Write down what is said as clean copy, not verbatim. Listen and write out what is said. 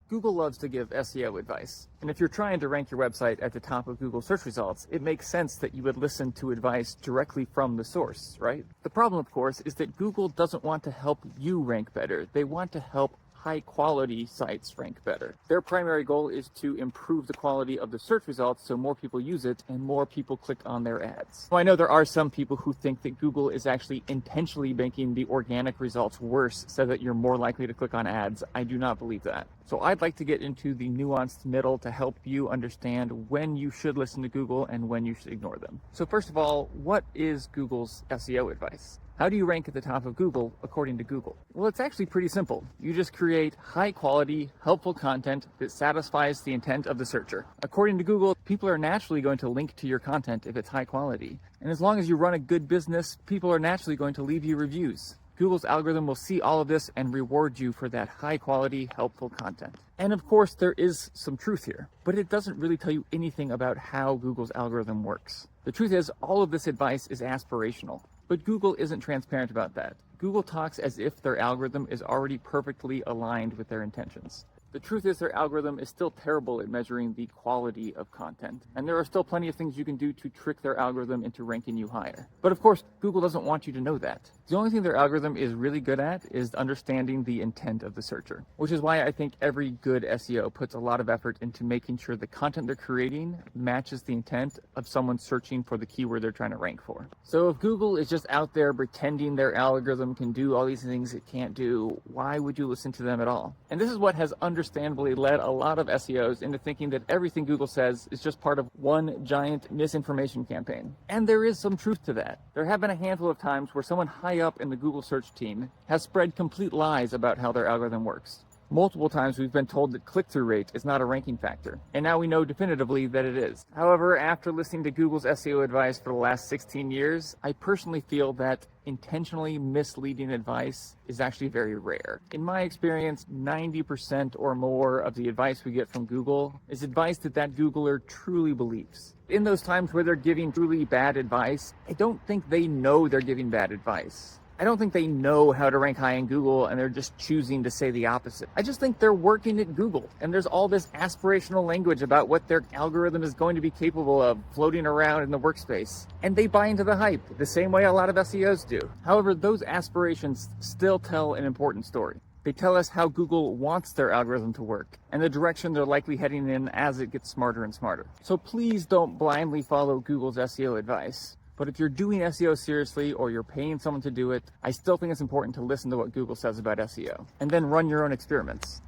Google loves to give SEO advice, and if you're trying to rank your website at the top of Google search results, it makes sense that you would listen to advice directly from the source, right? The problem, of course, is that Google doesn't want to help you rank better. They want to help high-quality sites rank better. Their primary goal is to improve the quality of the search results so more people use it and more people click on their ads. Well, I know there are some people who think that Google is actually intentionally making the organic results worse so that you're more likely to click on ads. I do not believe that. So I'd like to get into the nuanced middle to help you understand when you should listen to Google and when you should ignore them. So first of all, what is Google's SEO advice? How do you rank at the top of Google according to Google? Well, it's actually pretty simple. You just create high quality, helpful content that satisfies the intent of the searcher. According to Google, people are naturally going to link to your content if it's high quality. And as long as you run a good business, people are naturally going to leave you reviews. Google's algorithm will see all of this and reward you for that high quality, helpful content. And of course, there is some truth here, but it doesn't really tell you anything about how Google's algorithm works. The truth is, all of this advice is aspirational. But Google isn't transparent about that. Google talks as if their algorithm is already perfectly aligned with their intentions. The truth is their algorithm is still terrible at measuring the quality of content, and there are still plenty of things you can do to trick their algorithm into ranking you higher. But of course, Google doesn't want you to know that. The only thing their algorithm is really good at is understanding the intent of the searcher, which is why I think every good SEO puts a lot of effort into making sure the content they're creating matches the intent of someone searching for the keyword they're trying to rank for. So if Google is just out there pretending their algorithm can do all these things it can't do, why would you listen to them at all? And this is what has understandably led a lot of SEOs into thinking that everything Google says is just part of one giant misinformation campaign. And there is some truth to that. There have been a handful of times where someone high up in the Google search team has spread complete lies about how their algorithm works. Multiple times we've been told that click-through rate is not a ranking factor, and now we know definitively that it is. However, after listening to Google's SEO advice for the last 16 years, I personally feel that intentionally misleading advice is actually very rare. In my experience, 90% or more of the advice we get from Google is advice that Googler truly believes. In those times where they're giving truly bad advice, I don't think they know they're giving bad advice. I don't think they know how to rank high in Google and they're just choosing to say the opposite. I just think they're working at Google and there's all this aspirational language about what their algorithm is going to be capable of floating around in the workspace. And they buy into the hype the same way a lot of SEOs do. However, those aspirations still tell an important story. They tell us how Google wants their algorithm to work and the direction they're likely heading in as it gets smarter and smarter. So please don't blindly follow Google's SEO advice. But if you're doing SEO seriously or you're paying someone to do it, I still think it's important to listen to what Google says about SEO and then run your own experiments.